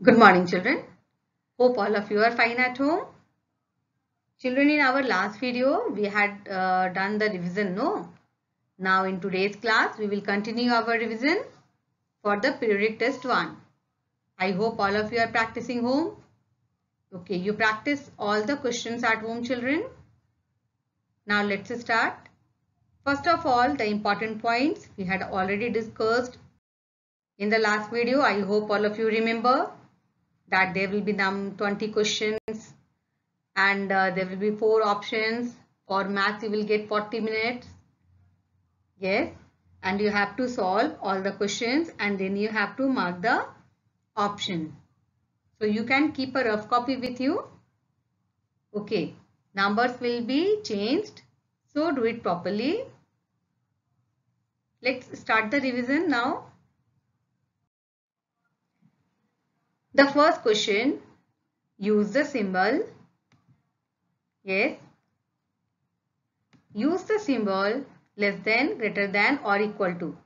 Good morning, children. Hope all of you are fine at home. Children, in our last video, we had done the revision, no? Now in today's class, we will continue our revision for the periodic test 1. I hope all of you are practicing home. Okay, you practice all the questions at home, children. Now let's start. First of all, the important points we had already discussed in the last video. I hope all of you remember that there will be 20 questions and there will be 4 options. For maths you will get 40 minutes. Yes, and you have to solve all the questions and then you have to mark the option. So you can keep a rough copy with you. Okay, numbers will be changed, so do it properly. Let's start the revision now. The first question, use the symbol. Yes, use the symbol less than, greater than or equal to.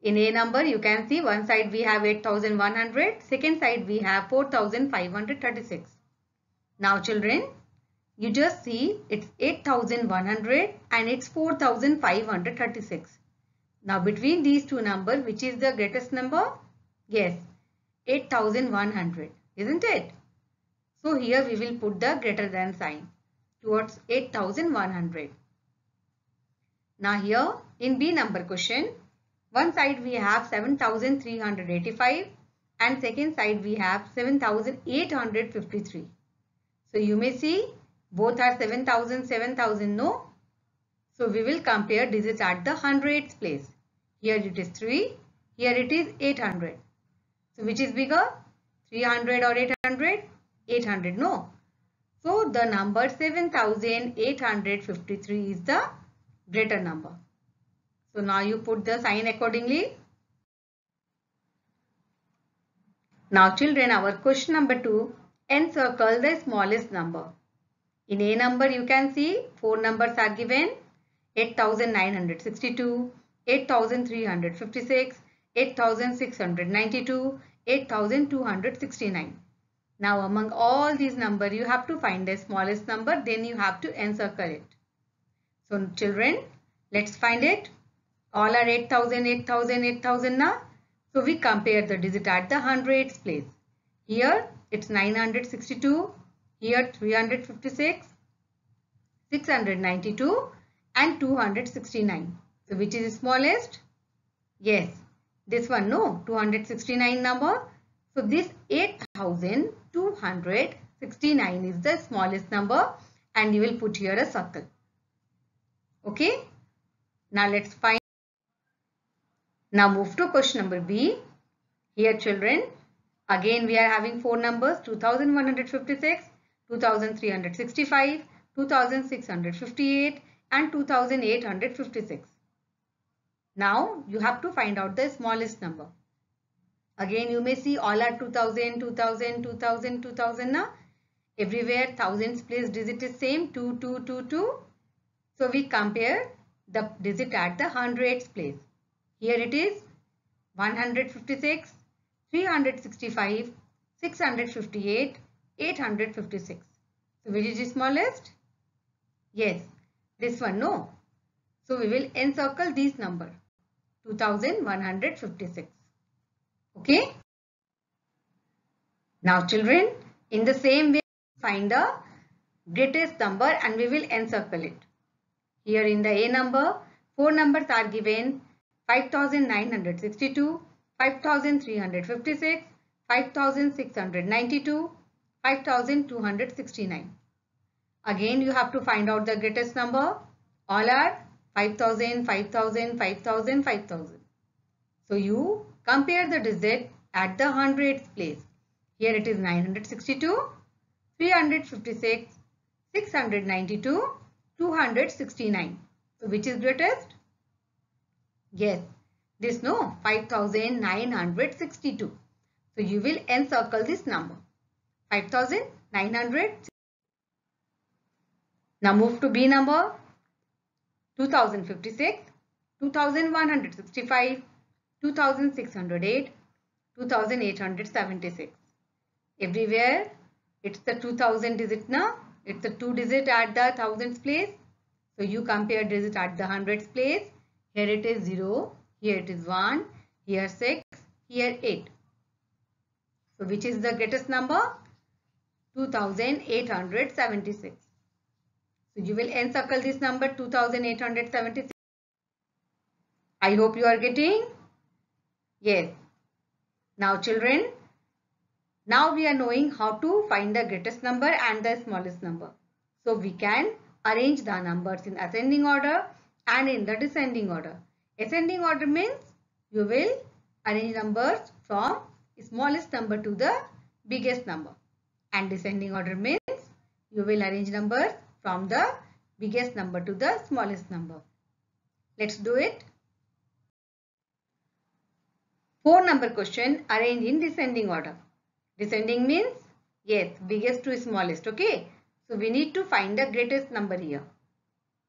In a number you can see one side we have 8100, second side we have 4536. Now children, you just see it's 8100 and it's 4536. Now between these two numbers, which is the greatest number? Yes, 8100, isn't it? So here we will put the greater than sign towards 8100. Now here in B number question, one side we have 7385 and second side we have 7853. So you may see both are 7000, no? So we will compare digits at the hundreds place. Here it is 3, here it is 800. So which is bigger? 300 or 800? 800, no? So the number 7853 is the greater number. So now you put the sign accordingly. Now children, our question number 2, encircle the smallest number. In a number you can see 4 numbers are given, 8962, 8356, 8692, 8269. Now among all these numbers you have to find the smallest number, then you have to encircle it. So children, let's find it. All are 8000, 8000, 8000 now. So we compare the digit at the hundreds place. Here it's 962, here 356, 692 and 269. So which is the smallest? Yes, this one, no, 269 number. So this 8269 is the smallest number and you will put here a circle. Okay, now let's find. Now move to question number B. Here children, again we are having 4 numbers, 2156, 2365, 2658 and 2856. Now you have to find out the smallest number. Again you may see all are 2000, 2000, 2000, 2000 now. Everywhere thousands place digit is same, 2, 2, 2, 2. So we compare the digit at the hundreds place. Here it is 156, 365, 658, 856. So which is the smallest? Yes, this one, no. So we will encircle these number 2156. Okay. Now children, in the same way find the greatest number and we will encircle it. Here in the A number, 4 numbers are given, 5962, 5356, 5692, 5269. Again you have to find out the greatest number. All are 5000, 5000, 5000, 5000. So you compare the digit at the hundreds place. Here it is 962, 356, 692, 269. So which is greatest? Yes, this, no, 5962. So you will encircle this number 5900. Now move to B number, 2056, 2165, 2608, 2876. Everywhere it's the 2000 digit now. It's the 2 digit at the thousands place. So you compare digit at the hundreds place. Here it is 0, here it is 1, here 6, here 8. So which is the greatest number? 2876. So you will encircle this number 2876. I hope you are getting. Yes. Now children, now we are knowing how to find the greatest number and the smallest number. So we can arrange the numbers in ascending order and in the descending order. Ascending order means you will arrange numbers from smallest number to the biggest number. And descending order means you will arrange numbers from the biggest number to the smallest number. Let's do it. 4 number question, arrange in descending order. Descending means, yes, biggest to smallest, okay. So we need to find the greatest number here.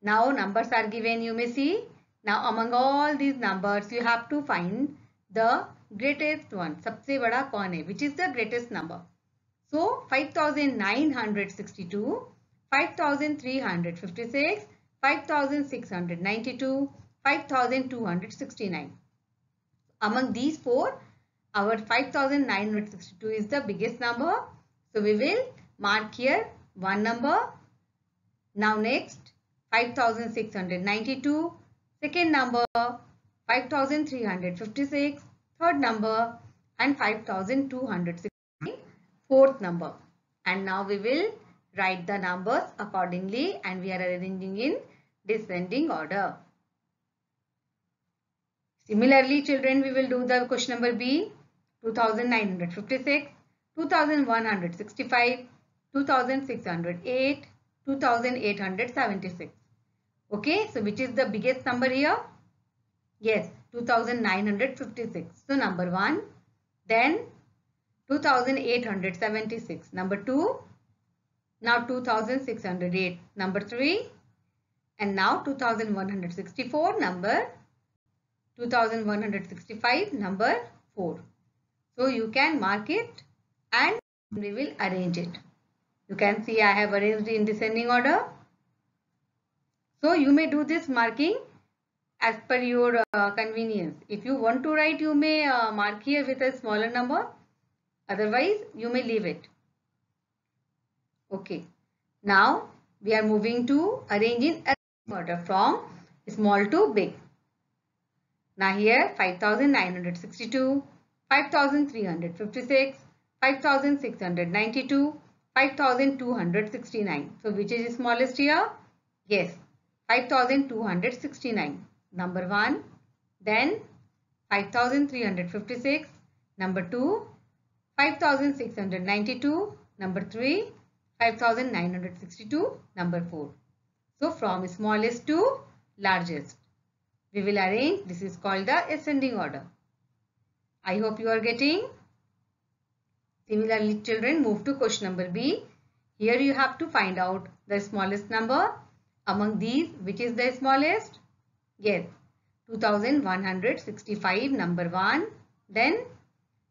Now numbers are given, you may see. Now among all these numbers, you have to find the greatest one. सबसे बड़ा कौन है? Which is the greatest number? So 5962, 5356, 5692, 5269. Among these four, our 5962 is the biggest number. So we will mark here one number. Now next 5692, second number 5356, third number, and 5269, fourth number. And now we will write the numbers accordingly and we are arranging in descending order. Similarly, children, we will do the question number B. 2956, 2165, 2608, 2876. Okay, so which is the biggest number here? Yes, 2956. So number 1. Then 2876. Number 2. Now 2608. Number 3. And now 2164. Number 2165. Number 4. So you can mark it and we will arrange it. You can see I have arranged in descending order. So you may do this marking as per your convenience. If you want to write, you may mark here with a smaller number. Otherwise, you may leave it. Okay. Now we are moving to arrange in order from small to big. Now here 5962, 5356, 5692, 5269. So which is smallest here? Yes, 5269. Number 1. Then 5356. Number 2. 5692. Number 3. 5962. Number 4. So from smallest to largest. We will arrange. This is called the ascending order. I hope you are getting. Similarly, children, move to question number B. Here you have to find out the smallest number. Among these, which is the smallest? Yes, 2165, number 1. Then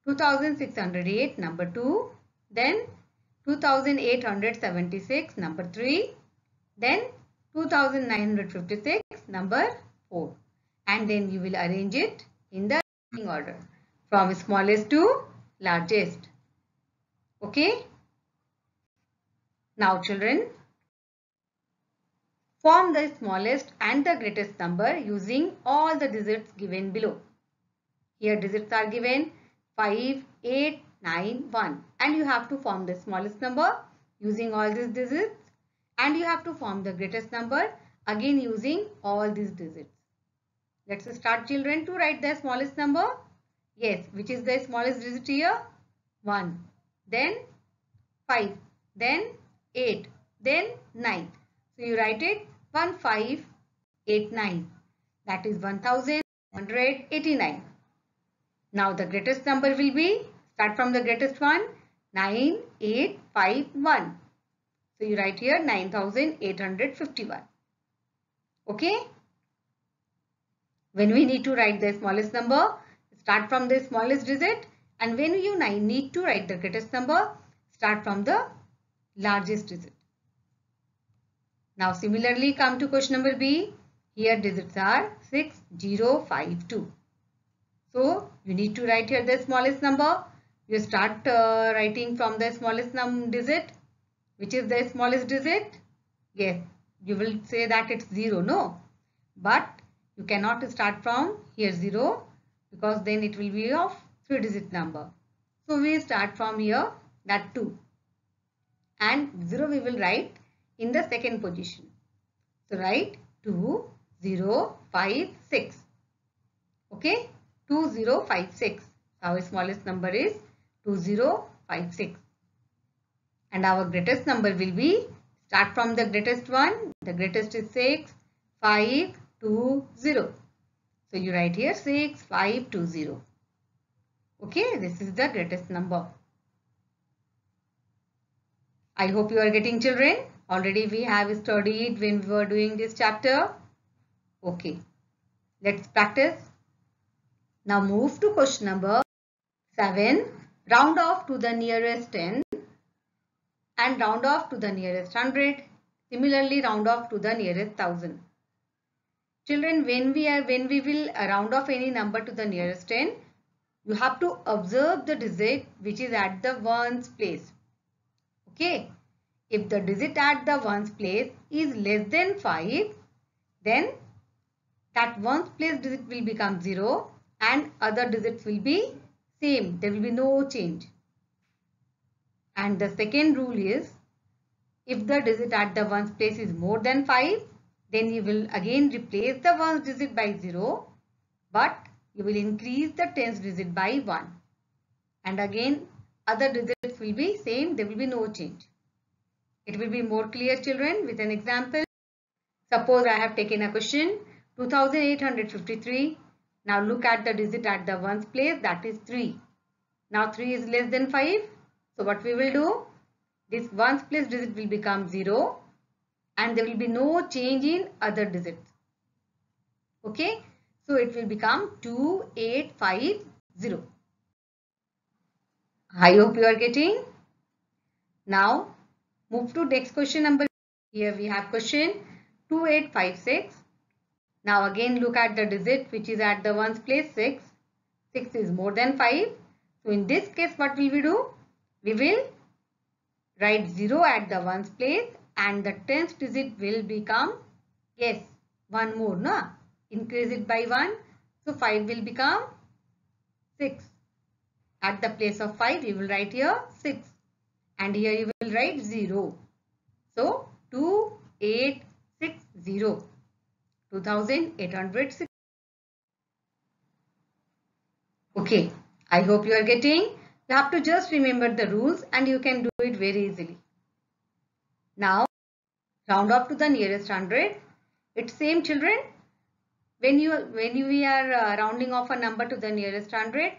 2608, number 2. Then 2876, number 3. Then 2956, number 4. And then you will arrange it in the order from smallest to largest. Okay. Now children, form the smallest and the greatest number using all the digits given below. Here digits are given 5, 8, 9, 1. And you have to form the smallest number using all these digits. And you have to form the greatest number again using all these digits. Let's start, children, to write the smallest number. Yes, which is the smallest digit here? 1. Then 5. Then 8. Then 9. So you write it 1589. That is 1189. Now the greatest number will be, start from the greatest one, 9851. So you write here 9851. Okay. When we need to write the smallest number, start from the smallest digit And when you need to write the greatest number, start from the largest digit. Now similarly come to question number B. Here digits are 6052. So you need to write here the smallest number. You start writing from the smallest digit. Which is the smallest digit? Yes, you will say that it's 0, no? But you cannot start from here 0 because then it will be of 3-digit number. So we start from here that 2. And 0 we will write in the second position. So write 2056. Okay, 2056. Our smallest number is 2056. And our greatest number will be, start from the greatest one. The greatest is 6520. So you write here 6520. Okay, this is the greatest number. I hope you are getting, children. Already we have studied when we were doing this chapter. Okay, let's practice. Now move to question number 7. Round off to the nearest 10 and round off to the nearest 100. Similarly, round off to the nearest 1000. Children, when we will round off any number to the nearest 10, you have to observe the digit which is at the ones place. Okay. If the digit at the ones place is less than 5, then that ones place digit will become 0 and other digits will be same. There will be no change. And the second rule is, if the digit at the ones place is more than 5, then you will again replace the ones digit by 0, but you will increase the tens digit by 1. And again other digits will be same, there will be no change. It will be more clear, children, with an example. Suppose I have taken a question 2853. Now look at the digit at the ones place, that is 3. Now 3 is less than 5. So what we will do? This ones place digit will become 0 and there will be no change in other digits. Okay. So it will become 2850. I hope you are getting. Now move to next question number. Here we have question 2856. Now again look at the digit which is at the ones place, 6. 6 is more than 5. So in this case what will we do? We will write 0 at the ones place and the tens digit will become, yes, one more, no? Increase it by 1. So 5 will become 6. At the place of 5 you will write here 6 and here you will write 0. So 2860. 2860. Okay, I hope you are getting. You have to just remember the rules and you can do it very easily. Now round off to the nearest 100. It's same, children. When we are rounding off a number to the nearest 100,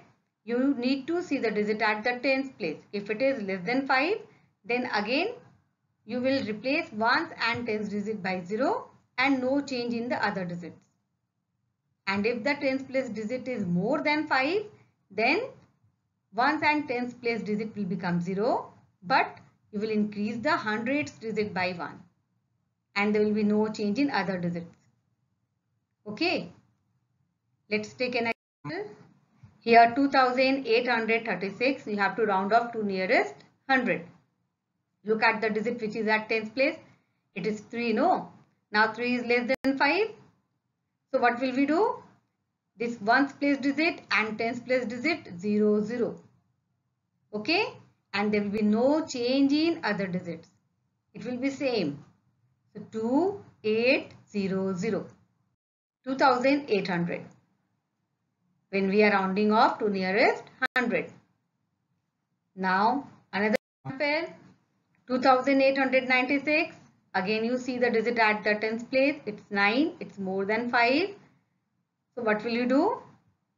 you need to see the digit at the tens place. If it is less than 5, then again you will replace ones and tens digit by 0 and no change in the other digits. And if the tens place digit is more than 5, then ones and tens place digit will become 0, but you will increase the hundreds digit by 1 and there will be no change in other digits. Okay, let's take an example. Here 2836, you have to round off to nearest 100. Look at the digit which is at tens place. It is 3, no? Now 3 is less than 5. So what will we do? This ones place digit and tens place digit 0, 0. Okay? And there will be no change in other digits. It will be same. So 2800. 2800. When we are rounding off to nearest 100. Now another example. 2896. Again you see the digit at the tens place. It's 9. It's more than 5. So what will you do?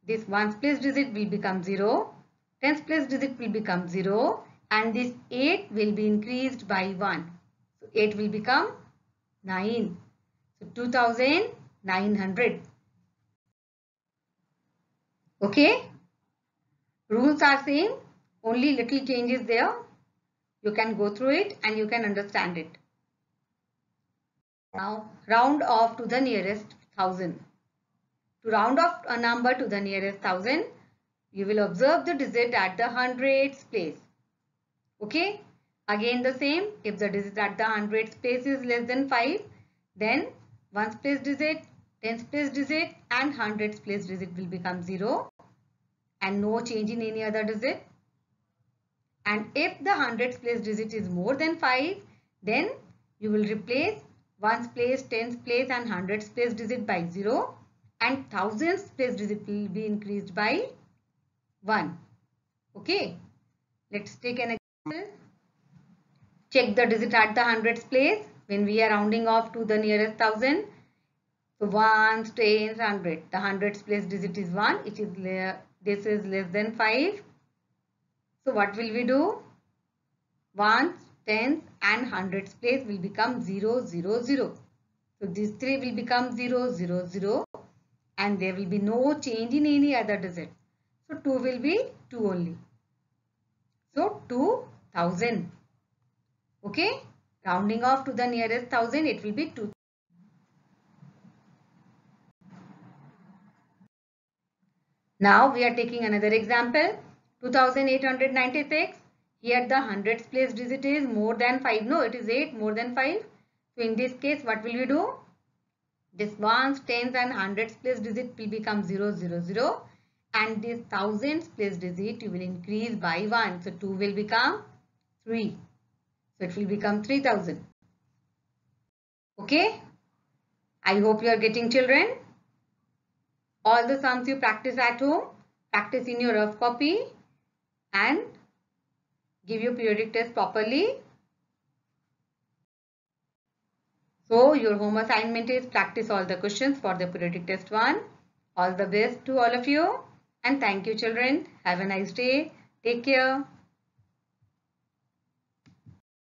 This ones place digit will become 0. Tens place digit will become 0. And this 8 will be increased by 1. So 8 will become 9. So 2900. Okay. Rules are same, only little changes there. You can go through it and you can understand it. Now round off to the nearest 1000. To round off a number to the nearest 1000, you will observe the digit at the hundreds place. Okay. Again the same. If the digit at the hundreds place is less than 5, then ones place digit, tens place digit and hundreds place digit will become 0 and no change in any other digit. And if the hundreds place digit is more than 5, then you will replace ones place, tens place and hundreds place digit by 0 and thousands place digit will be increased by 1. Okay. Let's take an example. Check the digit at the hundreds place when we are rounding off to the nearest 1000. So ones, tens, hundred. The hundreds place digit is 1. This is less than 5. So what will we do? Ones, tens and hundreds place will become 0, 0, 0. So these three will become 0, 0, 0 and there will be no change in any other digit. So 2 will be 2 only. So 2000. Okay. Rounding off to the nearest 1000, it will be 2. Now we are taking another example. 2896. Here the hundreds place digit is more than 5. No, it is 8 more than 5. So in this case, what will we do? This ones, tens and hundreds place digit will become 0, 0, 0. And this thousands place digit you will increase by 1. So 2 will become 3. So it will become 3000. Okay. I hope you are getting, children. All the sums you practice at home, practice in your rough copy and give your periodic test properly. So your home assignment is practice all the questions for the periodic test 1. All the best to all of you and thank you, children. Have a nice day. Take care.